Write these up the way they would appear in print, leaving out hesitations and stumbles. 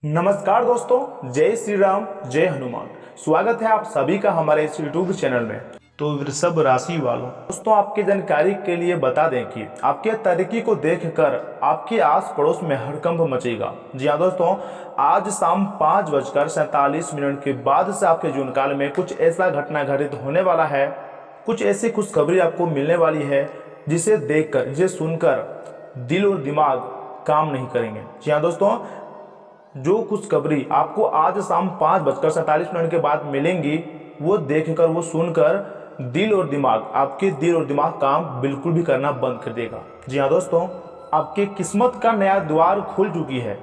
नमस्कार दोस्तों, जय श्री राम, जय हनुमान। स्वागत है आप सभी का हमारे इस YouTube चैनल में। तो वृषभ राशि वालों, दोस्तों आपकी जानकारी के लिए बता दें कि आपके तरीके को देखकर आपके आस पड़ोस में हड़कंप मचेगा। जी हाँ दोस्तों, आज शाम 5:47 के बाद से आपके जीवन काल में कुछ ऐसा घटना घटित होने वाला है, कुछ ऐसी खुशखबरी आपको मिलने वाली है जिसे देखकर, जिसे सुनकर दिल और दिमाग काम नहीं करेंगे। जी हाँ दोस्तों, जो खुशखबरी आपको आज शाम 5:47 के बाद मिलेंगी, वो देखकर, वो सुनकर आपके दिल और दिमाग काम बिल्कुल भी करना बंद कर देगा। जी हाँ दोस्तों, आपके किस्मत का नया द्वार खुल चुकी है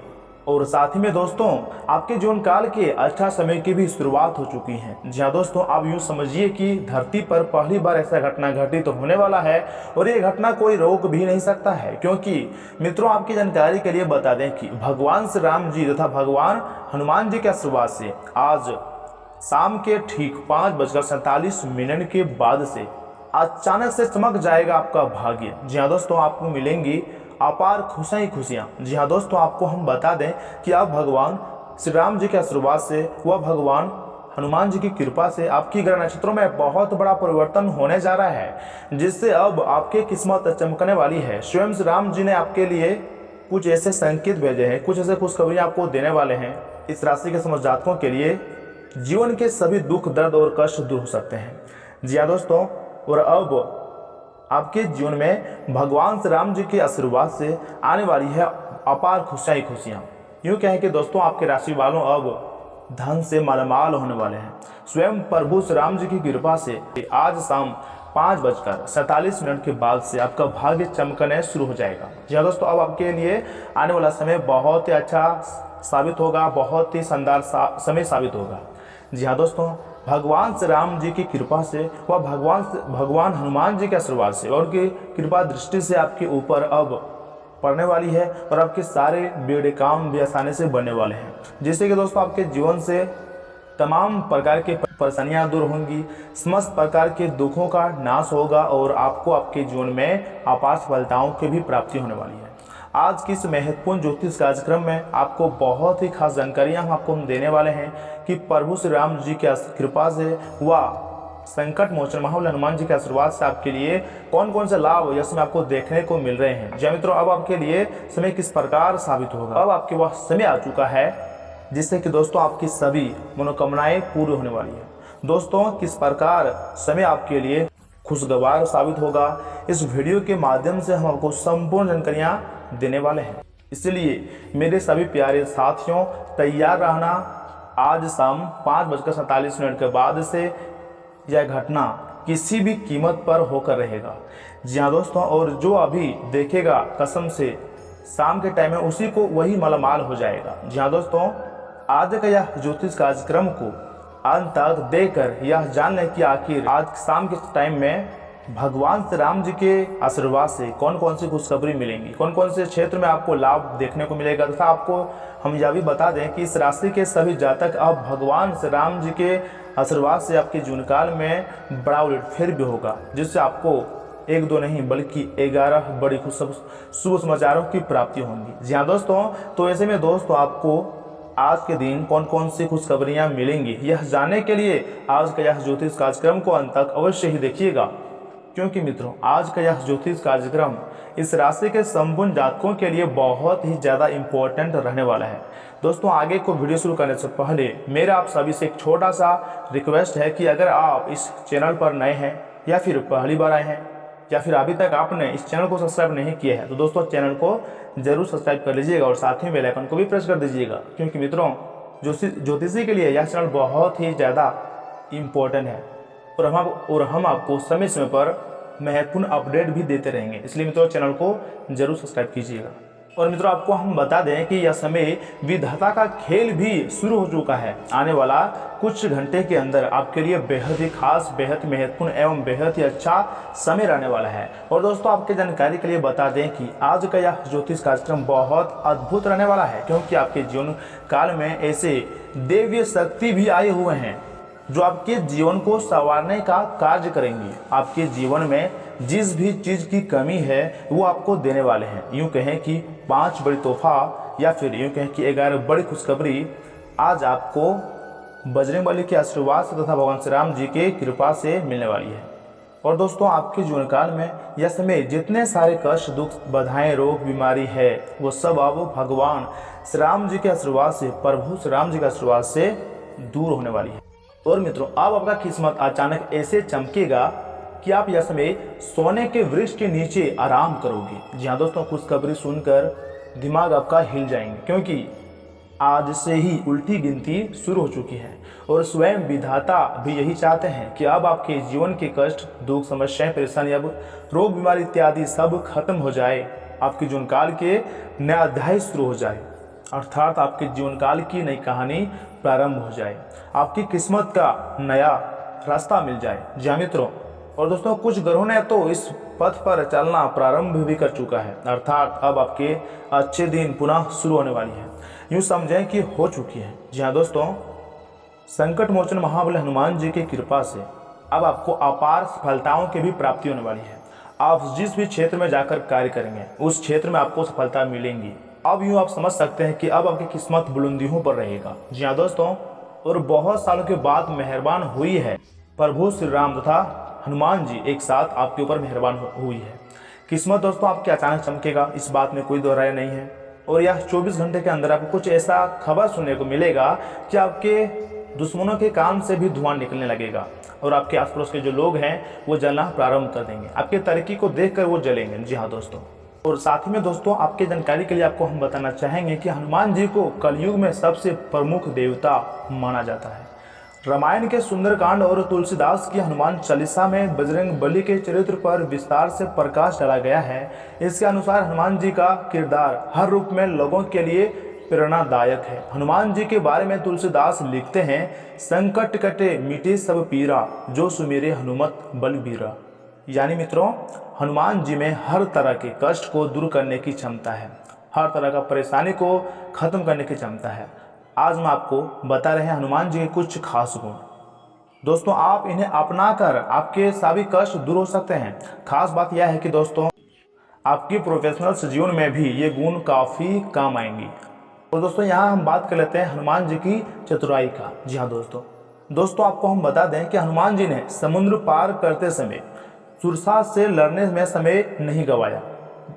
और साथ ही में दोस्तों आपके जीवन काल के अच्छा समय की भी शुरुआत हो चुकी है। जी हाँ दोस्तों, आप यूँ समझिए कि धरती पर पहली बार ऐसा घटना घटित होने वाला है और ये घटना कोई रोक भी नहीं सकता है, क्योंकि मित्रों आपकी जानकारी के लिए बता दें कि भगवान श्री राम जी तथा भगवान हनुमान जी के आशीर्वाद से आज शाम के ठीक 5:47 के बाद से अचानक से चमक जाएगा आपका भाग्य। जी हाँ दोस्तों, आपको मिलेंगी अपार खुशियाँ। जी हाँ दोस्तों, आपको हम बता दें कि आप भगवान श्री राम जी के आशीर्वाद से व भगवान हनुमान जी की कृपा से आपकी ग्रह नक्षत्रों में बहुत बड़ा परिवर्तन होने जा रहा है, जिससे अब आपकी किस्मत चमकने वाली है। स्वयं श्री राम जी ने आपके लिए कुछ ऐसे संकेत भेजे हैं, कुछ ऐसे खुशखबरियाँ आपको देने वाले हैं। इस राशि के समझ जातकों के लिए जीवन के सभी दुख, दर्द और कष्ट दूर हो सकते हैं। जी हाँ दोस्तों, और अब आपके जीवन में भगवान श्री राम जी के आशीर्वाद से आने वाली है अपार खुशियाँ। यूँ कहें कि दोस्तों आपके राशि वालों अब धन से मालामाल होने वाले हैं। स्वयं प्रभु श्री राम जी की कृपा से आज शाम 5:47 के बाद से आपका भाग्य चमकने शुरू हो जाएगा। जी हाँ दोस्तों, अब आपके लिए आने वाला समय बहुत ही अच्छा साबित होगा, बहुत ही शानदार समय साबित होगा। जी हाँ दोस्तों, भगवान श्री राम जी की कृपा से व भगवान हनुमान जी के आशीर्वाद से और उनकी कृपा दृष्टि से आपके ऊपर अब पड़ने वाली है और आपके सारे बेड़े काम भी आसानी से बनने वाले हैं, जिससे कि दोस्तों आपके जीवन से तमाम प्रकार की परेशानियां दूर होंगी, समस्त प्रकार के दुखों का नाश होगा और आपको आपके जीवन में अपार सफलताओं की भी प्राप्ति होने वाली है। आज की इस महत्वपूर्ण ज्योतिष कार्यक्रम में आपको बहुत ही खास जानकारियां हम देने वाले हैं कि प्रभु श्री राम जी की कृपा से व संकट मोचन महाबल हनुमान जी के आशीर्वाद से आपके लिए कौन कौन से लाभ यह समय आपको देखने को मिल रहे हैं। जी मित्रों, अब आपके लिए समय किस प्रकार साबित होगा। अब आपके वह समय आ चुका है जिससे कि दोस्तों आपकी सभी मनोकामनाएं पूरी होने वाली है। दोस्तों किस प्रकार समय आपके लिए खुशगवार साबित होगा, इस वीडियो के माध्यम से हम आपको संपूर्ण जानकारियां देने वाले हैं। इसलिए मेरे सभी प्यारे साथियों, तैयार रहना। आज शाम 5:47 के बाद से यह घटना किसी भी कीमत पर होकर रहेगा। जी हाँ दोस्तों, और जो अभी देखेगा कसम से शाम के टाइम में उसी को वही मालामाल हो जाएगा। जी हाँ दोस्तों, आज का यह ज्योतिष कार्यक्रम को अंत तक देखकर यह जान लें कि आखिर आज शाम के टाइम में भगवान श्री राम जी के आशीर्वाद से कौन कौन सी खुशखबरी मिलेंगी, कौन कौन से क्षेत्र में आपको लाभ देखने को मिलेगा। तथा आपको हम यह भी बता दें कि इस राशि के सभी जातक अब भगवान श्री राम जी के आशीर्वाद से आपके जीवन काल में बड़ा उलटफेर भी होगा, जिससे आपको 1-2 नहीं बल्कि 11 बड़ी शुभ समाचारों की प्राप्ति होंगी। जी हाँ दोस्तों, तो ऐसे में दोस्तों आपको आज के दिन कौन कौन सी खुशखबरियाँ मिलेंगी, यह जानने के लिए आज का यह ज्योतिष कार्यक्रम को अंत तक अवश्य ही देखिएगा, क्योंकि मित्रों आज का यह ज्योतिष कार्यक्रम इस राशि के संपूर्ण जातकों के लिए बहुत ही ज़्यादा इम्पोर्टेंट रहने वाला है। दोस्तों आगे को वीडियो शुरू करने से पहले मेरा आप सभी से एक छोटा सा रिक्वेस्ट है कि अगर आप इस चैनल पर नए हैं या फिर पहली बार आए हैं या फिर अभी तक आपने इस चैनल को सब्सक्राइब नहीं किया है, तो दोस्तों चैनल को जरूर सब्सक्राइब कर लीजिएगा और साथ ही बेल आइकन को भी प्रेस कर दीजिएगा, क्योंकि मित्रों ज्योतिषी के लिए यह चैनल बहुत ही ज़्यादा इम्पोर्टेंट है और हम आपको समय समय पर महत्वपूर्ण अपडेट भी देते रहेंगे। इसलिए मित्रों चैनल को जरूर सब्सक्राइब कीजिएगा। और मित्रों आपको हम बता दें कि यह समय विधाता का खेल भी शुरू हो चुका है। आने वाला कुछ घंटे के अंदर आपके लिए बेहद ही खास, बेहद महत्वपूर्ण एवं बेहद ही अच्छा समय रहने वाला है। और दोस्तों आपके जानकारी के लिए बता दें कि आज का यह ज्योतिष कार्यक्रम बहुत अद्भुत रहने वाला है, क्योंकि आपके जीवन काल में ऐसे दैवीय शक्ति भी आए हुए हैं जो आपके जीवन को संवारने का कार्य करेंगी। आपके जीवन में जिस भी चीज़ की कमी है वो आपको देने वाले हैं। यूँ कहें कि 5 बड़ी तोहफा या फिर यूँ कहें कि 11 बड़ी खुशखबरी आज आपको बजरंगबली के आशीर्वाद से तथा भगवान श्री राम जी के कृपा से मिलने वाली है। और दोस्तों आपके जीवन काल में यह समय जितने सारे कष्ट, दुख, बाधाएं, रोग, बीमारी है वो सब अब भगवान श्री राम जी के आशीर्वाद से, प्रभु श्री राम जी के आशीर्वाद से दूर होने वाली है। और मित्रों अब आपका किस्मत अचानक ऐसे चमकेगा कि आप यह समय सोने के वृक्ष के नीचे आराम करोगे। जी हाँ दोस्तों, खुशखबरी सुनकर दिमाग आपका हिल जाएंगे, क्योंकि आज से ही उल्टी गिनती शुरू हो चुकी है और स्वयं विधाता भी यही चाहते हैं कि अब आपके जीवन के कष्ट, दुख, समस्याएं, परेशानी, अब रोग, बीमारी इत्यादि सब खत्म हो जाए। आपके जीवन काल के नया अध्याय शुरू हो जाए, अर्थात आपके जीवन काल की नई कहानी प्रारंभ हो जाए, आपकी किस्मत का नया रास्ता मिल जाए। जी हाँ मित्रों, और दोस्तों कुछ ग्रहों ने तो इस पथ पर चलना प्रारंभ भी कर चुका है, अर्थात अब आपके अच्छे दिन पुनः शुरू होने वाली है। यूँ समझें कि हो चुकी है। जी हाँ दोस्तों, संकट मोचन महाबली हनुमान जी की कृपा से अब आपको अपार सफलताओं की भी प्राप्ति होने वाली है। आप जिस भी क्षेत्र में जाकर कार्य करेंगे उस क्षेत्र में आपको सफलता मिलेंगी। अब यूँ आप समझ सकते हैं कि अब आपकी किस्मत बुलंदियों पर रहेगा। जी हाँ दोस्तों, और बहुत सालों के बाद मेहरबान हुई है प्रभु श्री राम तथा हनुमान जी एक साथ आपके ऊपर मेहरबान हुई है। किस्मत दोस्तों आपके अचानक चमकेगा, इस बात में कोई दो राय नहीं है। और यह 24 घंटे के अंदर आपको कुछ ऐसा खबर सुनने को मिलेगा कि आपके दुश्मनों के कान से भी धुआं निकलने लगेगा और आपके आस पड़ोस के जो लोग हैं वो जलना प्रारंभ कर देंगे। आपके तरक्की को देखकर वो जलेंगे। जी हाँ दोस्तों, और साथ ही में दोस्तों आपके जानकारी के लिए आपको हम बताना चाहेंगे कि हनुमान जी को कलयुग में सबसे प्रमुख देवता माना जाता है। रामायण के सुंदरकांड और तुलसीदास की हनुमान चालीसा में बजरंगबली के चरित्र पर विस्तार से प्रकाश डाला गया है। इसके अनुसार हनुमान जी का किरदार हर रूप में लोगों के लिए प्रेरणादायक है। हनुमान जी के बारे में तुलसीदास लिखते हैं, संकट कटे मिटे सब पीरा, जो सुमेरे हनुमत बलबीरा। यानी मित्रों हनुमान जी में हर तरह के कष्ट को दूर करने की क्षमता है, हर तरह का परेशानी को खत्म करने की क्षमता है। आज हम आपको बता रहे हैं हनुमान जी के कुछ खास गुण। दोस्तों आप इन्हें अपनाकर आपके सभी कष्ट दूर हो सकते हैं। खास बात यह है कि दोस्तों आपकी प्रोफेशनल जीवन में भी ये गुण काफ़ी काम आएंगी। और दोस्तों यहाँ हम बात कर लेते हैं हनुमान जी की चतुराई का। जी हाँ दोस्तों आपको हम बता दें कि हनुमान जी ने समुद्र पार करते समय सुरसा से लड़ने में समय नहीं गंवाया।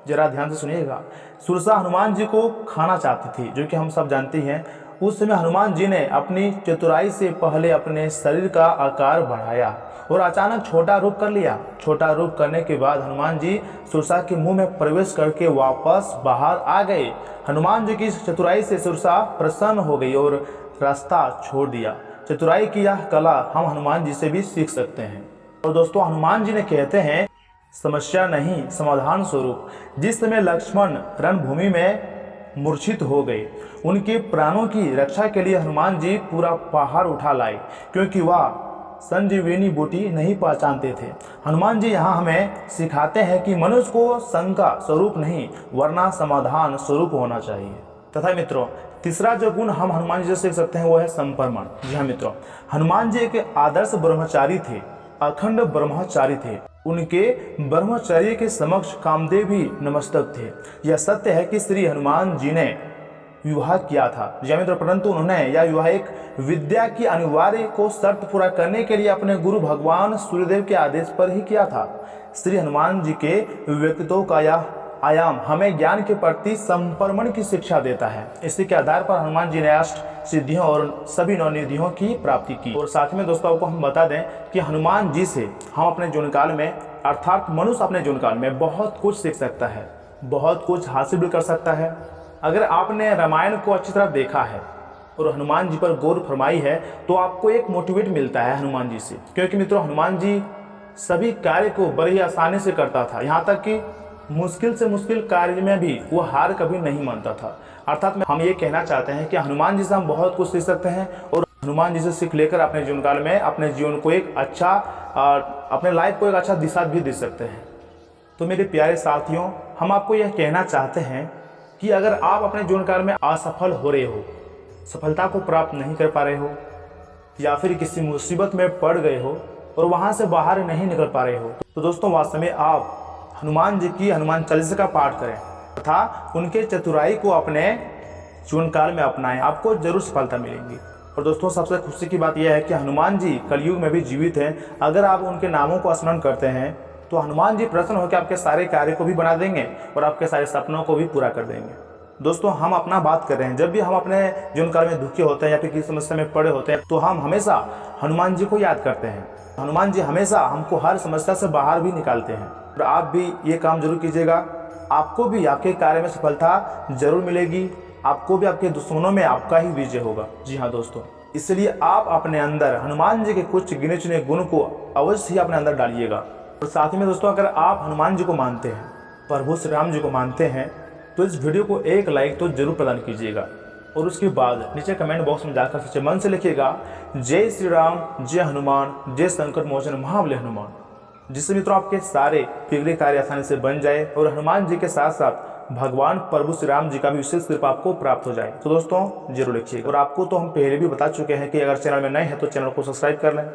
जरा ध्यान से सुनिएगा। सुरसा हनुमान जी को खाना चाहती थी, जो कि हम सब जानते हैं। उस समय हनुमान जी ने अपनी चतुराई से पहले अपने शरीर का आकार बढ़ाया और अचानक छोटा रूप कर लिया। छोटा रूप करने के बाद हनुमान जी सुरसा के मुंह में प्रवेश करके वापस बाहर आ गए। हनुमान जी की चतुराई से सुरसा प्रसन्न हो गई और रास्ता छोड़ दिया। चतुराई की यह कला हम हनुमान जी से भी सीख सकते हैं। और दोस्तों हनुमान जी ने कहते हैं, समस्या नहीं समाधान स्वरूप। जिस समय लक्ष्मण रणभूमि में मूर्छित हो गए, उनके प्राणों की रक्षा के लिए हनुमान जी पूरा पहाड़ उठा लाए, क्योंकि वह संजीवनी बूटी नहीं पहचानते थे। हनुमान जी यहाँ हमें सिखाते हैं कि मनुष्य को शंका स्वरूप नहीं वरना समाधान स्वरूप होना चाहिए। तथा मित्रों तीसरा जो गुण हम हनुमान जी से सीख सकते हैं वो है संपरमण। जी हाँ मित्रों, हनुमान जी एक आदर्श ब्रह्मचारी थे, अखंड ब्रह्मचारी थे। उनके ब्रह्मचर्य के समक्ष कामदेव भी नमस्तक थे। यह सत्य है कि श्री हनुमान जी ने विवाह किया था जी मित्र, परंतु उन्होंने यह विवाह एक विद्या की अनिवार्य को शर्त पूरा करने के लिए अपने गुरु भगवान सूर्यदेव के आदेश पर ही किया था। श्री हनुमान जी के व्यक्तित्व का यह आयाम हमें ज्ञान के प्रति संपरमण की शिक्षा देता है। इसी के आधार पर हनुमान जी ने अष्ट सिद्धियों और सभी नवनिधियों की प्राप्ति की। और साथ में दोस्तों आपको हम बता दें कि हनुमान जी से हम अपने जीवन काल में अर्थात मनुष्य अपने जीवन काल में बहुत कुछ सीख सकता है, बहुत कुछ हासिल भी कर सकता है। अगर आपने रामायण को अच्छी तरह देखा है और हनुमान जी पर गौर फरमाई है तो आपको एक मोटिवेट मिलता है हनुमान जी से, क्योंकि मित्रों हनुमान जी सभी कार्य को बड़ी आसानी से करता था। यहाँ तक कि मुश्किल से मुश्किल कार्य में भी वो हार कभी नहीं मानता था। अर्थात हम ये कहना चाहते हैं कि हनुमान जी से हम बहुत कुछ सीख सकते हैं और हनुमान जी से सीख लेकर अपने जीवन काल में अपने जीवन को एक अच्छा अपने लाइफ को एक अच्छा दिशा भी दे सकते हैं। तो मेरे प्यारे साथियों, हम आपको यह कहना चाहते हैं कि अगर आप अपने जीवन काल में असफल हो रहे हो, सफलता को प्राप्त नहीं कर पा रहे हो या फिर किसी मुसीबत में पड़ गए हो और वहाँ से बाहर नहीं निकल पा रहे हो, तो दोस्तों वास्तव में आप हनुमान जी की हनुमान चालीसा का पाठ करें तथा उनके चतुराई को अपने जीवन काल में अपनाएं, आपको जरूर सफलता मिलेगी। और दोस्तों सबसे खुशी की बात यह है कि हनुमान जी कलयुग में भी जीवित हैं। अगर आप उनके नामों को स्मरण करते हैं तो हनुमान जी प्रसन्न होकर आपके सारे कार्य को भी बना देंगे और आपके सारे सपनों को भी पूरा कर देंगे। दोस्तों हम अपना बात कर रहे हैं, जब भी हम अपने जीवन काल में दुखी होते हैं या फिर किसी समस्या में पड़े होते हैं तो हम हमेशा हनुमान जी को याद करते हैं। हनुमान जी हमेशा हमको हर समस्या से बाहर भी निकालते हैं। और आप भी ये काम जरूर कीजिएगा, आपको भी आपके कार्य में सफलता जरूर मिलेगी, आपको भी आपके दुश्मनों में आपका ही विजय होगा। जी हाँ दोस्तों, इसलिए आप अपने अंदर हनुमान जी के कुछ गिने चुने गुण को अवश्य ही अपने अंदर डालिएगा। और साथ में दोस्तों अगर आप हनुमान जी को मानते हैं, प्रभु श्री राम जी को मानते हैं, तो इस वीडियो को एक लाइक तो जरूर प्रदान कीजिएगा। और उसके बाद नीचे कमेंट बॉक्स में जाकर सच्चे मन से लिखिएगा जय श्री राम, जय हनुमान, जय संकट मोचन महाबली हनुमान, जिससे मित्रों आपके सारे बिगड़े कार्य आसानी से बन जाए और हनुमान जी के साथ साथ भगवान प्रभु श्री राम जी का भी विशेष कृपा आपको प्राप्त हो जाए। तो दोस्तों जरूर लिखिएगा। और आपको तो हम पहले भी बता चुके हैं कि अगर चैनल में नए हैं तो चैनल को सब्सक्राइब कर लें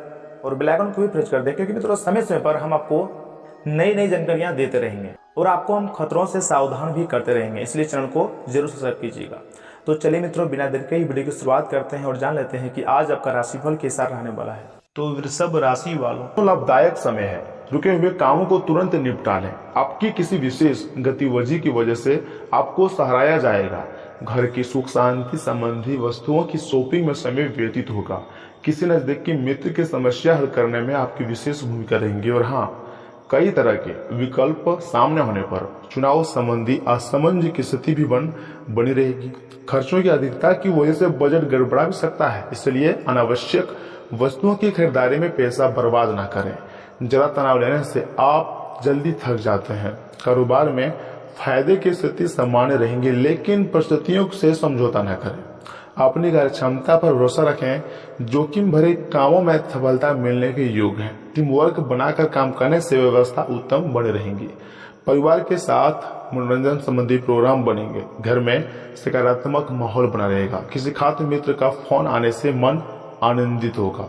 और बेल आइकन को भी प्रेस कर दें, क्योंकि मित्रों समय समय पर हम आपको नई नई जानकारियां देते रहेंगे और आपको हम खतरों से सावधान भी करते रहेंगे, इसलिए चैनल को जरूर सब्सक्राइब कीजिएगा। तो चलिए मित्रों बिना देर के ही वीडियो की शुरुआत करते हैं और जान लेते हैं कि आज आपका राशिफल कैसा रहने वाला है। तो वृषभ राशि वालों तो लाभदायक समय है, रुके हुए कामों को तुरंत निपटा लें। आपकी किसी विशेष गतिविधि की वजह से आपको सराहा जाएगा। घर की सुख शांति संबंधी वस्तुओं की शॉपिंग में समय व्यतीत होगा। किसी नजदीकी मित्र की समस्या हल करने में आपकी विशेष भूमिका रहेंगी। और हाँ, कई तरह के विकल्प सामने होने पर चुनाव संबंधी असमंजस की स्थिति भी बनी रहेगी। खर्चों की अधिकता की वजह से बजट गड़बड़ा भी सकता है, इसलिए अनावश्यक वस्तुओं की खरीदारी में पैसा बर्बाद ना करें। जरा तनाव लेने से आप जल्दी थक जाते हैं। कारोबार में फायदे की स्थिति सामान्य रहेंगी, लेकिन परिस्थितियों से समझौता न करें। अपनी कार्य क्षमता पर भरोसा रखें। जोखिम भरे कामों में सफलता मिलने के योग है। टीम वर्क बनाकर काम करने से व्यवस्था उत्तम बनी रहेंगी। परिवार के साथ मनोरंजन संबंधी प्रोग्राम बनेंगे। घर में सकारात्मक माहौल बना रहेगा। किसी खास मित्र का फोन आने से मन आनंदित होगा।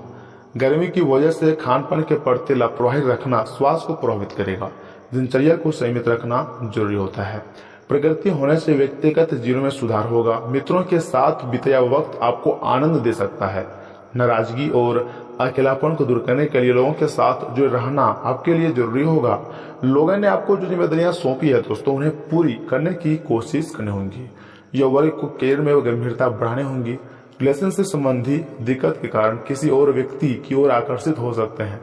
गर्मी की वजह से खान-पान के प्रति लापरवाही रखना स्वास्थ्य को प्रभावित करेगा। दिनचर्या को संयमित रखना जरूरी होता है। प्रगति होने से व्यक्तिगत जीवन में सुधार होगा। मित्रों के साथ बिताया वक्त आपको आनंद दे सकता है। नाराजगी और अकेलापन को दूर करने के लिए लोगों के साथ जो रहना आपके लिए जरूरी होगा। लोगों ने आपको जो जिम्मेदारियां सौंपी है दोस्तों, उन्हें पूरी करने की कोशिश करनी होगी। यह वर्ग को कैरियर में गंभीरता बढ़ानी होगी। रिलेशनशिप संबंधी दिक्कत के कारण किसी और व्यक्ति की ओर आकर्षित हो सकते हैं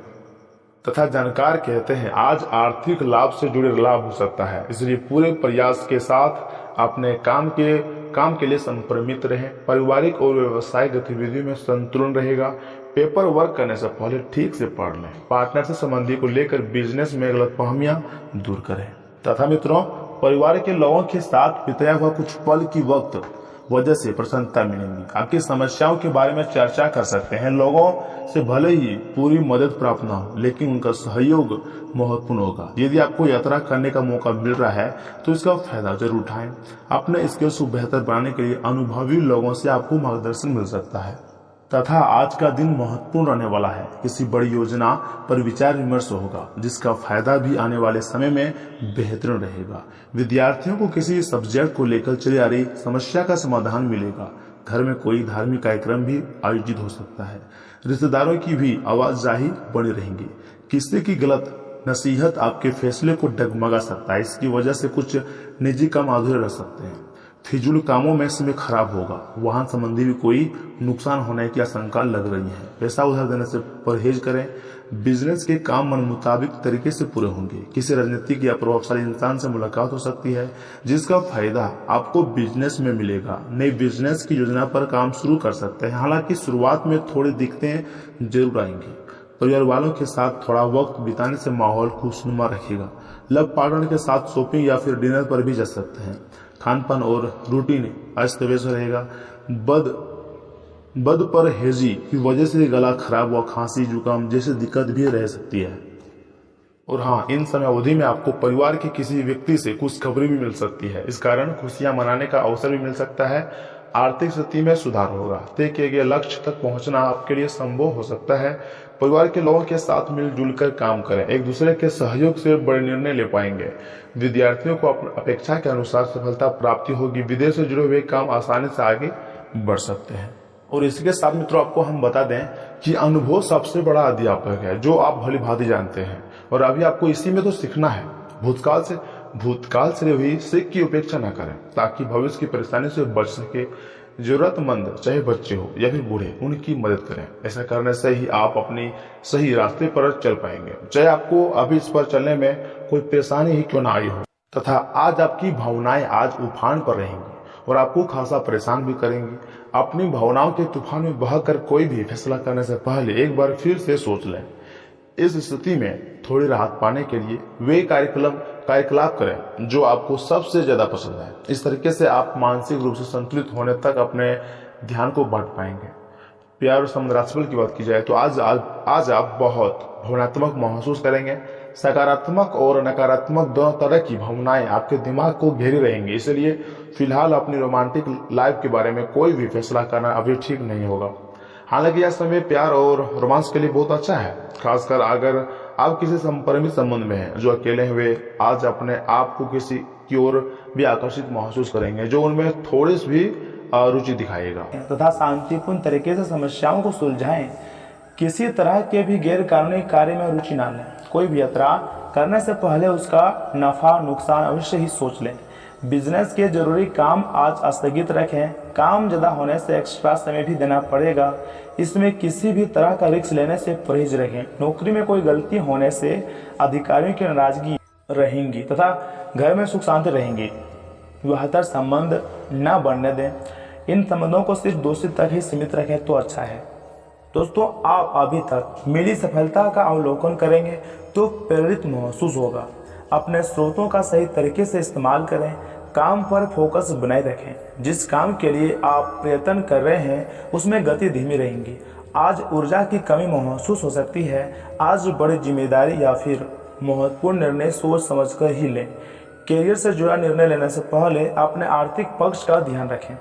तथा जानकार कहते हैं आज आर्थिक लाभ से जुड़े लाभ हो सकता है, इसलिए पूरे प्रयास के साथ अपने काम के लिए संप्रमित रहें। पारिवारिक और व्यवसायिक गतिविधियों में संतुलन रहेगा। पेपर वर्क करने से पहले ठीक से पढ़ लें। पार्टनर से संबंधी को लेकर बिजनेस में गलतफहमियां दूर करें। तथा मित्रों परिवार के लोगों के साथ बिताया हुआ कुछ पल की वक्त वजह से प्रसन्नता मिलेगी। आपकी समस्याओं के बारे में चर्चा कर सकते हैं। लोगों से भले ही पूरी मदद प्राप्त न हो, लेकिन उनका सहयोग महत्वपूर्ण होगा। यदि आपको यात्रा करने का मौका मिल रहा है तो इसका फायदा जरूर उठाएं। अपने स्किल्स को बेहतर बनाने के लिए अनुभवी लोगों से आपको मार्गदर्शन मिल सकता है। तथा आज का दिन महत्वपूर्ण रहने वाला है। किसी बड़ी योजना पर विचार विमर्श होगा, जिसका फायदा भी आने वाले समय में बेहतरीन रहेगा। विद्यार्थियों को किसी सब्जेक्ट को लेकर चली आ रही समस्या का समाधान मिलेगा। घर में कोई धार्मिक कार्यक्रम भी आयोजित हो सकता है। रिश्तेदारों की भी आवाजाही बनी रहेंगी। किसी की गलत नसीहत आपके फैसले को डगमगा सकता है। इसकी वजह से कुछ निजी काम अधूरे रह सकते हैं। फिजूल कामों में समय खराब होगा। वाहन संबंधी भी कोई नुकसान होने की आशंका लग रही है। पैसा उधार देने से परहेज करें। बिजनेस के काम मन मुताबिक तरीके से पूरे होंगे। किसी राजनीतिक या प्रभावशाली इंसान से मुलाकात हो सकती है, जिसका फायदा आपको बिजनेस में मिलेगा। नई बिजनेस की योजना पर काम शुरू कर सकते हैं। हालांकि शुरुआत में थोड़ी दिक्कतें जरूर आएंगी। परिवार वालों के साथ थोड़ा वक्त बिताने से माहौल खुशनुमा रखेगा। लव पार्टनर के साथ शॉपिंग या फिर डिनर पर भी जा सकते हैं। खान पान और रूटीन अस्त व्यस्त रहेगा। बद पर हेजी की वजह से गला खराब व खांसी जुकाम जैसी दिक्कत भी रह सकती है। और हाँ, इन समय अवधि में आपको परिवार के किसी व्यक्ति से खुशखबरी भी मिल सकती है। इस कारण खुशियां मनाने का अवसर भी मिल सकता है। आर्थिक स्थिति में सुधार होगा। तय किए गए लक्ष्य तक पहुंचना आपके लिए संभव हो सकता है। परिवार के लोगों के साथ मिलजुल कर काम करें, एक दूसरे के सहयोग से बड़े निर्णय ले पाएंगे। विद्यार्थियों को अपेक्षा के अनुसार सफलता प्राप्ति होगी। विदेश से जुड़े हुए काम आसानी से आगे बढ़ सकते हैं। और इसके साथ मित्रों आपको हम बता दें कि अनुभव सबसे बड़ा अध्यापक है, जो आप भली भांति जानते हैं, और अभी आपको इसी में तो सीखना है। भूतकाल से हुई सीख की उपेक्षा न करें, ताकि भविष्य की परेशानी से बच सके। जरूरतमंद, चाहे बच्चे हो या फिर बूढ़े, उनकी मदद करें। ऐसा करने से ही आप अपनी सही रास्ते पर चल पाएंगे, चाहे आपको अभी इस पर चलने में कोई परेशानी ही क्यों ना आई हो। तथा आज आपकी भावनाएं आज उफान पर रहेंगी और आपको खासा परेशान भी करेंगी। अपनी भावनाओं के तूफान में बहकर कोई भी फैसला करने से पहले एक बार फिर से सोच लें। इस स्थिति में थोड़ी राहत पाने के लिए वे कार्यकलाप करें जो आपको सबसे ज्यादा पसंद है। इस तरीके से आप मानसिक रूप से संतुलित होने तक अपने ध्यान को बांट पाएंगे। प्यार और संबंध राशिफल की बात की जाए तो आज आप बहुत भावनात्मक महसूस करेंगे। सकारात्मक और नकारात्मक दोनों तरह की भावनाएं आपके दिमाग को घेरी रहेंगी। इसलिए फिलहाल अपनी रोमांटिक लाइफ के बारे में कोई भी फैसला करना अभी ठीक नहीं होगा। हालांकि यह समय प्यार और रोमांस के लिए बहुत अच्छा है, खासकर अगर आप किसी संपरिमित संबंध में हैं। जो अकेले हुए आज अपने आप को किसी की ओर भी आकर्षित महसूस करेंगे, जो उनमें थोड़ी सी भी रुचि दिखाएगा। तथा शांतिपूर्ण तरीके से समस्याओं को सुलझाएं। किसी तरह के भी गैर कानूनी कार्य में रुचि ना लें। कोई भी यात्रा करने से पहले उसका नफा नुकसान अवश्य ही सोच लें। बिजनेस के जरूरी काम आज स्थगित रखें। काम ज़्यादा होने से एक्स्ट्रा समय भी देना पड़ेगा। इसमें किसी भी तरह का रिस्क लेने से परहेज रखें। नौकरी में कोई गलती होने से अधिकारियों की नाराजगी रहेंगी तथा घर में सुख शांति रहेंगी। बेहतर संबंध न बढ़ने दें। इन संबंधों को सिर्फ दोस्ती तक ही सीमित रखें तो अच्छा है। दोस्तों, आप अभी तक मिली सफलता का अवलोकन करेंगे तो प्रेरित महसूस होगा। अपने स्रोतों का सही तरीके से इस्तेमाल करें। काम पर फोकस बनाए रखें। जिस काम के लिए आप प्रयत्न कर रहे हैं उसमें गति धीमी रहेगी। आज ऊर्जा की कमी महसूस हो सकती है। आज बड़ी जिम्मेदारी या फिर महत्वपूर्ण निर्णय सोच समझकर ही लें। कैरियर से जुड़ा निर्णय लेने से पहले अपने आर्थिक पक्ष का ध्यान रखें।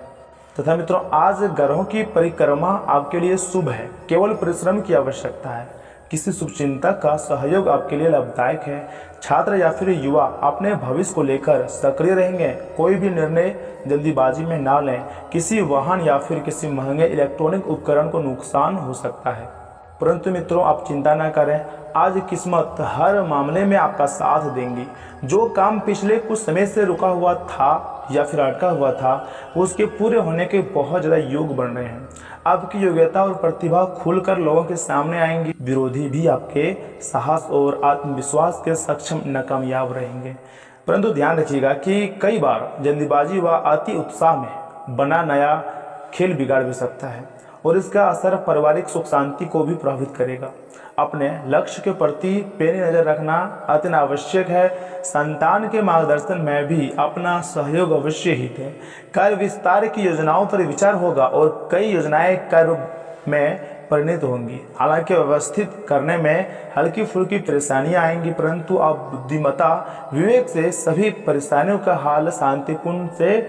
तथा मित्रों, आज ग्रहों की परिक्रमा आपके लिए शुभ है। केवल परिश्रम की आवश्यकता है। किसी शुभचिंतक का सहयोग आपके लिए लाभदायक है। छात्र या फिर युवा अपने भविष्य को लेकर सक्रिय रहेंगे। कोई भी निर्णय जल्दीबाजी में ना लें। किसी वाहन या फिर किसी महंगे इलेक्ट्रॉनिक उपकरण को नुकसान हो सकता है। परंतु मित्रों, आप चिंता न करें। आज किस्मत हर मामले में आपका साथ देंगी। जो काम पिछले कुछ समय से रुका हुआ था या फिर अटका हुआ था, उसके पूरे होने के बहुत ज़्यादा योग बन रहे हैं। आपकी योग्यता और प्रतिभा खुलकर लोगों के सामने आएंगी। विरोधी भी आपके साहस और आत्मविश्वास के सक्षम नाकामयाब रहेंगे। परंतु ध्यान रखिएगा कि कई बार जल्दीबाजी व अति उत्साह में बना नया खेल बिगाड़ भी सकता है और इसका असर पारिवारिक सुख शांति को भी प्रभावित करेगा। अपने लक्ष्य के प्रति पैनी नजर रखना अत्यंत आवश्यक है। संतान के मार्गदर्शन में भी अपना सहयोग अवश्य ही दें। कार्य विस्तार की योजनाओं पर विचार होगा और कई योजनाएं कार्य में परिणत होंगी। हालांकि व्यवस्थित करने में हल्की फुल्की परेशानियां आएंगी, परंतु आप बुद्धिमत्ता विवेक से सभी परेशानियों का हल शांतिपूर्ण से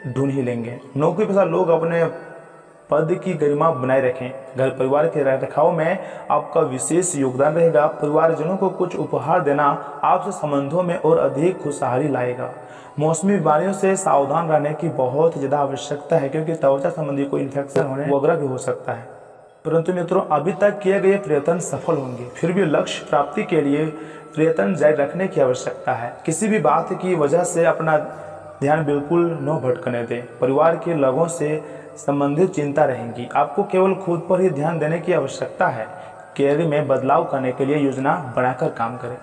ढूंढ ही लेंगे। नौकरी पेशा लोग अपने पद की गरिमा बनाए रखें। घर परिवार के रखरखाव में आपका विशेष योगदान रहेगा। परिवारजनों को कुछ उपहार देना आपसे संबंधों में और अधिक खुशहाली लाएगा। मौसमी बीमारियों से सावधान रहने की बहुत ज़्यादा आवश्यकता है, क्योंकि त्वचा संबंधी कोई इन्फेक्शन होने वगैरह भी हो सकता है। परंतु मित्रों, अभी तक किए गए प्रयत्न सफल होंगे। फिर भी लक्ष्य प्राप्ति के लिए प्रयत्न जारी रखने की आवश्यकता है। किसी भी बात की वजह से अपना ध्यान बिल्कुल न भटकने दें। परिवार के लोगों से संबंधित चिंता रहेंगी। आपको केवल खुद पर ही ध्यान देने की आवश्यकता है। कैरियर में बदलाव करने के लिए योजना बनाकर काम करें।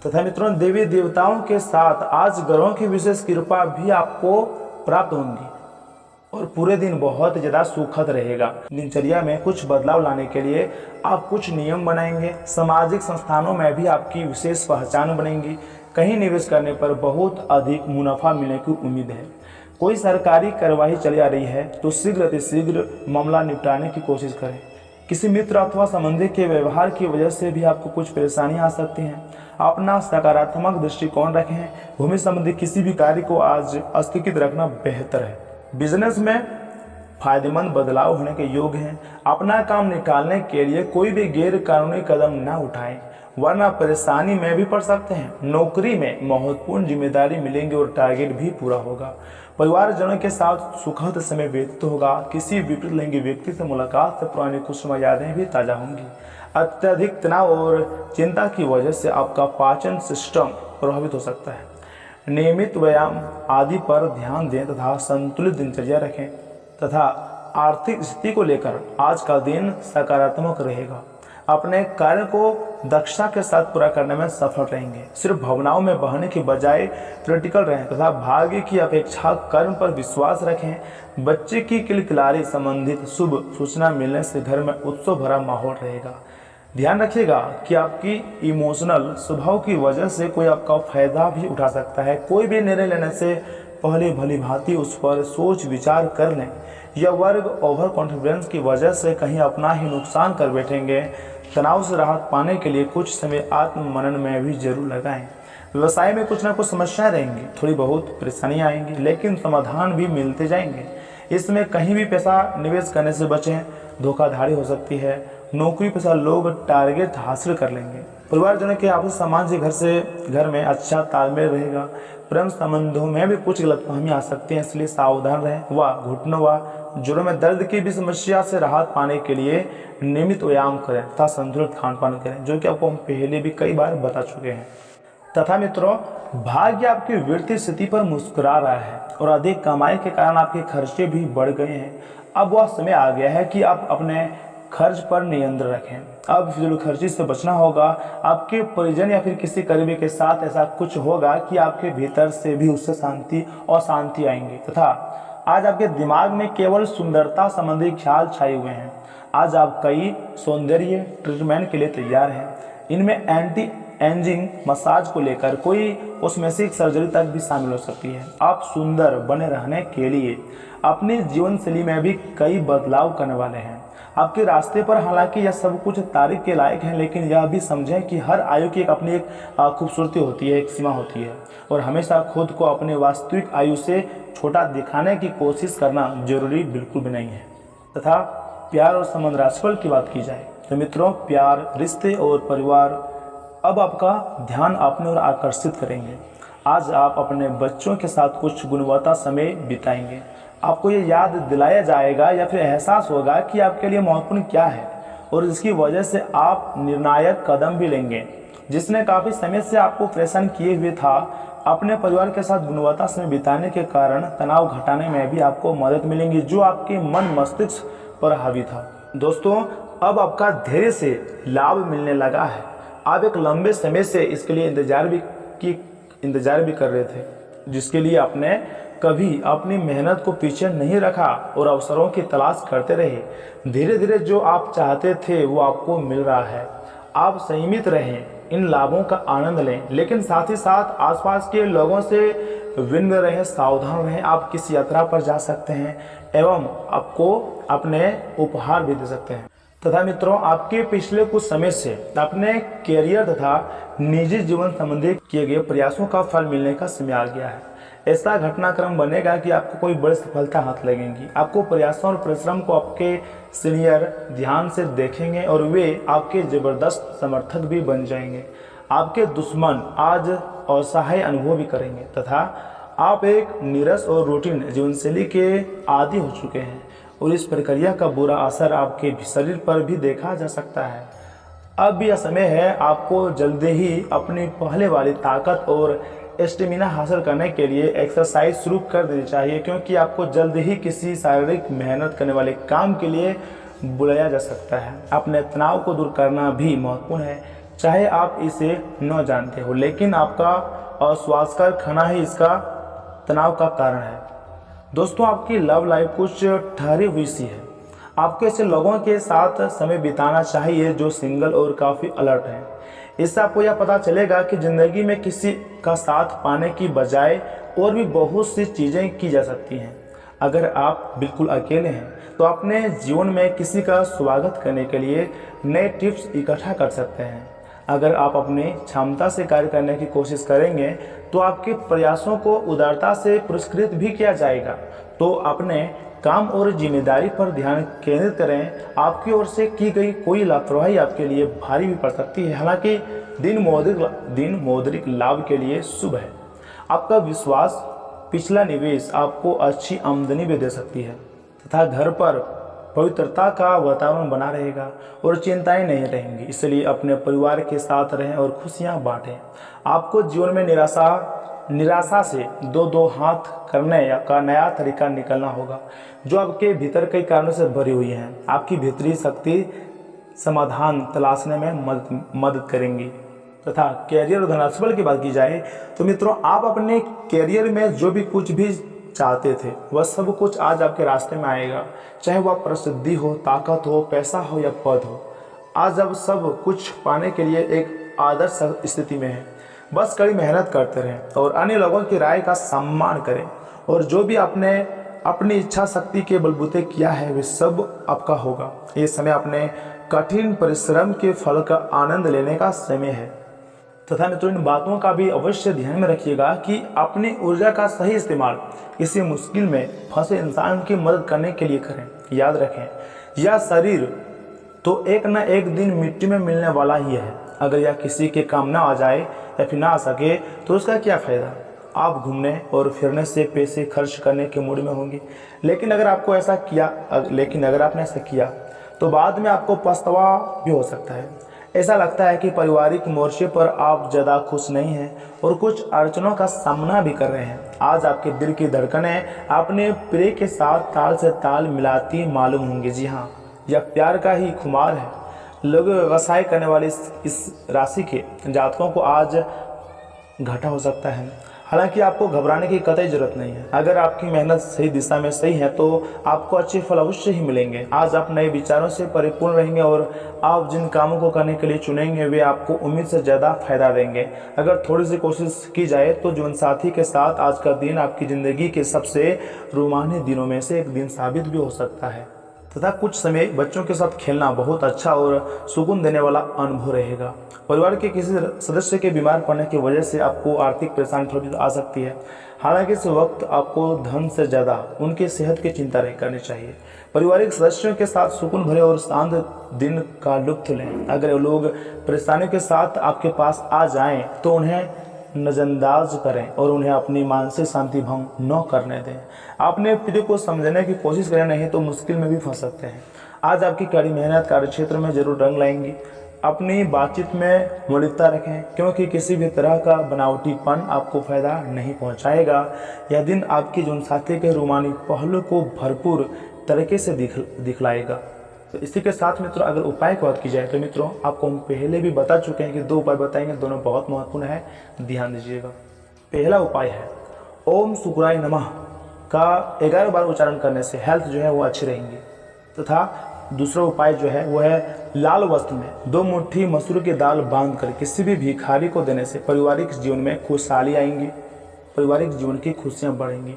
तथा मित्रों, देवी देवताओं के साथ आज ग्रहों की विशेष कृपा भी आपको प्राप्त होंगी और पूरे दिन बहुत ज़्यादा सुखद रहेगा। दिनचर्या में कुछ बदलाव लाने के लिए आप कुछ नियम बनाएंगे। सामाजिक संस्थानों में भी आपकी विशेष पहचान बनेगी। कहीं निवेश करने पर बहुत अधिक मुनाफा मिलने की उम्मीद है। कोई सरकारी कार्रवाई चली आ रही है तो शीघ्र अतिशीघ्र मामला निपटाने की कोशिश करें। किसी मित्र अथवा संबंधी के व्यवहार की वजह से भी आपको कुछ परेशानियां आ सकती हैं। अपना सकारात्मक दृष्टिकोण रखें। भूमि संबंधी किसी भी कार्य को आज स्थगित रखना बेहतर है। बिजनेस में फायदेमंद बदलाव होने के योग हैं। अपना काम निकालने के लिए कोई भी गैर कानूनी कदम न उठाएं, वरना परेशानी में भी पड़ सकते हैं। नौकरी में महत्वपूर्ण जिम्मेदारी मिलेंगी और टारगेट भी पूरा होगा। परिवारजनों के साथ सुखद समय व्यतीत होगा। किसी विपरीत लिंगी व्यक्ति से मुलाकात से पुरानी खुशनुमा यादें भी ताज़ा होंगी। अत्यधिक तनाव और चिंता की वजह से आपका पाचन सिस्टम प्रभावित हो सकता है। नियमित व्यायाम आदि पर ध्यान दें तथा संतुलित दिनचर्या रखें तथा आर्थिक स्थिति को लेकर आज का दिन सकारात्मक रहेगा। अपने कार्य को दक्षता के साथ पूरा करने में सफल रहेंगे। सिर्फ भावनाओं में बहने की बजाय प्रैक्टिकल रहें तथा भाग्य की अपेक्षा कर्म पर विश्वास रखें। बच्चे की किलकिलारी संबंधित शुभ सूचना मिलने से घर में उत्सव भरा माहौल रहेगा। ध्यान रखिएगा कि आपकी इमोशनल स्वभाव की वजह से कोई आपका फायदा भी उठा सकता है। कोई भी निर्णय लेने से पहले भली भांति उस पर सोच विचार कर लें। यह वर्ग ओवर कॉन्फिडेंस की वजह से कहीं अपना ही नुकसान कर बैठेंगे। तनाव से राहत पाने के लिए कुछ समय आत्ममनन में भी जरूर लगाएं। व्यवसाय में कुछ ना कुछ समस्याएं रहेंगी, थोड़ी बहुत परेशानियां आएंगी, लेकिन समाधान भी मिलते जाएंगे। इसमें कहीं भी पैसा निवेश करने से बचें, धोखाधड़ी हो सकती है। नौकरी पेशा लोग टारगेट हासिल कर लेंगे। परिवारजनों के आपसी सम्मान से घर में अच्छा तालमेल रहेगा। प्रेम संबंधों में भी कुछ गलतफहमी आ सकती है, इसलिए सावधान रहें। घुटनों व जोड़ों में दर्द की भी समस्या से राहत पाने के लिए नियमित व्यायाम करें तथा संतुलित खान पान करें, जो कि आपको हम पहले भी कई बार बता चुके हैं। तथा मित्रों, भाग्य आपकी वित्तीय स्थिति पर मुस्कुरा रहा है और अधिक कमाई के कारण आपके खर्चे भी बढ़ गए हैं। अब वह समय आ गया है कि आप अपने खर्च पर नियंत्रण रखें। अब फिजूल खर्ची से बचना होगा। आपके परिजन या फिर किसी करीबी के साथ ऐसा कुछ होगा कि आपके भीतर से भी उससे शांति आएंगी तथा आज आपके दिमाग में केवल सुंदरता संबंधी ख्याल छाए हुए हैं। आज आप कई सौंदर्य ट्रीटमेंट के लिए तैयार हैं। इनमें एंटी एजिंग मसाज को लेकर कोई कॉस्मेटिक सर्जरी तक भी शामिल हो सकती है। आप सुंदर बने रहने के लिए अपनी जीवन शैली में भी कई बदलाव करने वाले हैं। आपके रास्ते पर हालांकि यह सब कुछ तारीफ के लायक है, लेकिन यह भी समझें कि हर आयु की अपनी एक खूबसूरती होती है, एक सीमा होती है और हमेशा खुद को अपने वास्तविक आयु से छोटा दिखाने की कोशिश करना जरूरी बिल्कुल भी नहीं है। तथा प्यार और संबंध राशिफल की बात की जाए तो मित्रों, प्यार, रिश्ते और परिवार अब आपका ध्यान अपने ओर आकर्षित करेंगे। आज आप अपने बच्चों के साथ कुछ गुणवत्ता समय बिताएंगे। आपको ये याद दिलाया जाएगा या फिर एहसास होगा कि आपके लिए महत्वपूर्ण क्या है और इसकी वजह से आप निर्णायक कदम भी लेंगे। जिसने काफ़ी समय से आपको परेशान किए हुए था, अपने परिवार के साथ गुणवत्ता समय बिताने के कारण तनाव घटाने में भी आपको मदद मिलेंगी, जो आपके मन मस्तिष्क पर हावी था। दोस्तों, अब आपका धैर्य से लाभ मिलने लगा है। आप एक लंबे समय से इसके लिए इंतजार भी कर रहे थे, जिसके लिए आपने कभी अपनी मेहनत को पीछे नहीं रखा और अवसरों की तलाश करते रहे। धीरे धीरे जो आप चाहते थे वो आपको मिल रहा है। आप संयमित रहें, इन लाभों का आनंद लें, लेकिन साथ ही साथ आसपास के लोगों से विनम्र रहें, सावधान रहें। आप किसी यात्रा पर जा सकते हैं एवं आपको अपने उपहार भी दे सकते हैं। तथा मित्रों, आपके पिछले कुछ समय से अपने कैरियर तथा निजी जीवन संबंधी किए गए प्रयासों का फल मिलने का समय आ गया है। ऐसा घटनाक्रम बनेगा कि आपको कोई बड़ी सफलता हाथ लगेगी। आपको प्रयासों और परिश्रम को आपके सीनियर ध्यान से देखेंगे और वे आपके जबरदस्त समर्थक भी बन जाएंगे। आपके दुश्मन आज असहाय अनुभव भी करेंगे तथा आप एक नीरस और रूटीन जीवनशैली के आदी हो चुके हैं और इस प्रक्रिया का बुरा असर आपके शरीर पर भी देखा जा सकता है। अब यह समय है आपको जल्दी ही अपनी पहले वाली ताकत और स्टेमिना हासिल करने के लिए एक्सरसाइज शुरू कर देनी चाहिए, क्योंकि आपको जल्द ही किसी शारीरिक मेहनत करने वाले काम के लिए बुलाया जा सकता है। अपने तनाव को दूर करना भी महत्वपूर्ण है, चाहे आप इसे न जानते हो, लेकिन आपका अस्वास्थ्यकर खाना ही इसका तनाव का कारण है। दोस्तों, आपकी लव लाइफ कुछ ठहरी हुई सी है। आपको ऐसे लोगों के साथ समय बिताना चाहिए जो सिंगल और काफ़ी अलर्ट हैं। इससे आपको यह पता चलेगा कि ज़िंदगी में किसी का साथ पाने की बजाय और भी बहुत सी चीज़ें की जा सकती हैं। अगर आप बिल्कुल अकेले हैं तो अपने जीवन में किसी का स्वागत करने के लिए नए टिप्स इकट्ठा कर सकते हैं। अगर आप अपनी क्षमता से कार्य करने की कोशिश करेंगे तो आपके प्रयासों को उदारता से पुरस्कृत भी किया जाएगा। तो अपने काम और जिम्मेदारी पर ध्यान केंद्रित करें। आपकी ओर से की गई कोई लापरवाही आपके लिए भारी भी पड़ सकती है। हालांकि दिन मौद्रिक लाभ के लिए शुभ है। आपका विश्वास पिछला निवेश आपको अच्छी आमदनी भी दे सकती है तथा घर पर पवित्रता का वातावरण बना रहेगा और चिंताएं नहीं रहेंगी। इसलिए अपने परिवार के साथ रहें और खुशियां बांटें। आपको जीवन में निराशा से दो हाथ करने का नया तरीका निकलना होगा, जो आपके भीतर कई कारणों से भरी हुई हैं। आपकी भीतरी शक्ति समाधान तलाशने में मदद करेंगी। तथा कैरियर और धनसबल की बात की जाए तो मित्रों, आप अपने कैरियर में जो भी कुछ भी चाहते थे वह सब कुछ आज आपके रास्ते में आएगा। चाहे वह प्रसिद्धि हो, ताकत हो, पैसा हो या पद हो। आज आप सब कुछ पाने के लिए एक आदर्श स्थिति में है। बस कड़ी मेहनत करते रहें और अन्य लोगों की राय का सम्मान करें। और जो भी आपने अपनी इच्छा शक्ति के बलबूते किया है वे सब आपका होगा। ये समय अपने कठिन परिश्रम के फल का आनंद लेने का समय है। तथा मित्रों, इन बातों का भी अवश्य ध्यान में रखिएगा कि अपनी ऊर्जा का सही इस्तेमाल किसी मुश्किल में फंसे इंसान की मदद करने के लिए करें। याद रखें, यह शरीर तो एक न एक दिन मिट्टी में मिलने वाला ही है। अगर यह किसी के काम ना आ जाए या फिर ना आ सके तो उसका क्या फ़ायदा। आप घूमने और फिरने से पैसे खर्च करने के मूड में होंगे, लेकिन अगर आपने ऐसा किया तो बाद में आपको पछतावा भी हो सकता है। ऐसा लगता है कि पारिवारिक मोर्चे पर आप ज़्यादा खुश नहीं हैं और कुछ अड़चनों का सामना भी कर रहे हैं। आज आपके दिल की धड़कनें अपने प्रिय के साथ ताल से ताल मिलाती मालूम होंगी। जी हाँ, यह प्यार का ही खुमार है। लोग व्यवसाय करने वाले इस राशि के जातकों को आज घाटा हो सकता है। हालांकि आपको घबराने की कतई जरूरत नहीं है। अगर आपकी मेहनत सही दिशा में सही है तो आपको अच्छे फल अवश्य ही मिलेंगे। आज आप नए विचारों से परिपूर्ण रहेंगे और आप जिन कामों को करने के लिए चुनेंगे वे आपको उम्मीद से ज़्यादा फायदा देंगे। अगर थोड़ी सी कोशिश की जाए तो जीवन साथी के साथ आज का दिन आपकी ज़िंदगी के सबसे रोमांचक दिनों में से एक दिन साबित भी हो सकता है। तथा कुछ समय बच्चों के साथ खेलना बहुत अच्छा और सुकून देने वाला अनुभव रहेगा। परिवार के किसी सदस्य के बीमार पड़ने की वजह से आपको आर्थिक परेशानी थोड़ी आ सकती है। हालांकि इस वक्त आपको धन से ज़्यादा उनकी सेहत की चिंता नहीं करनी चाहिए। पारिवारिक सदस्यों के साथ सुकून भरे और शांत दिन का लुत्फ लें। अगर लोग परेशानियों के साथ आपके पास आ जाएं तो उन्हें नजरअंदाज करें और उन्हें अपनी मानसिक शांति भंग न करने दें। अपने प्रिय को समझने की कोशिश करें, नहीं तो मुश्किल में भी फंस सकते हैं। आज आपकी कड़ी मेहनत कार्यक्षेत्र में जरूर रंग लाएंगी। अपनी बातचीत में मौलिकता रखें, क्योंकि किसी भी तरह का बनावटीपन आपको फायदा नहीं पहुंचाएगा। यह दिन आपकी जीवनसाथी के रूमानी पहलू को भरपूर तरीके से दिखलाएगा। तो इसी के साथ मित्रों, अगर उपाय की बात की जाए तो मित्रों, आपको हम पहले भी बता चुके हैं कि 2 उपाय बताएंगे, दोनों बहुत महत्वपूर्ण है, ध्यान दीजिएगा। पहला उपाय है ओम शुक्राय नमः का 11 बार उच्चारण करने से हेल्थ जो है वो अच्छी रहेंगी। तथा दूसरा उपाय जो है वो है लाल वस्त्र में 2 मुट्ठी मसूर की दाल बांधकर किसी भी भिखारी को देने से पारिवारिक जीवन में खुशहाली आएंगी, पारिवारिक जीवन की खुशियाँ बढ़ेंगी।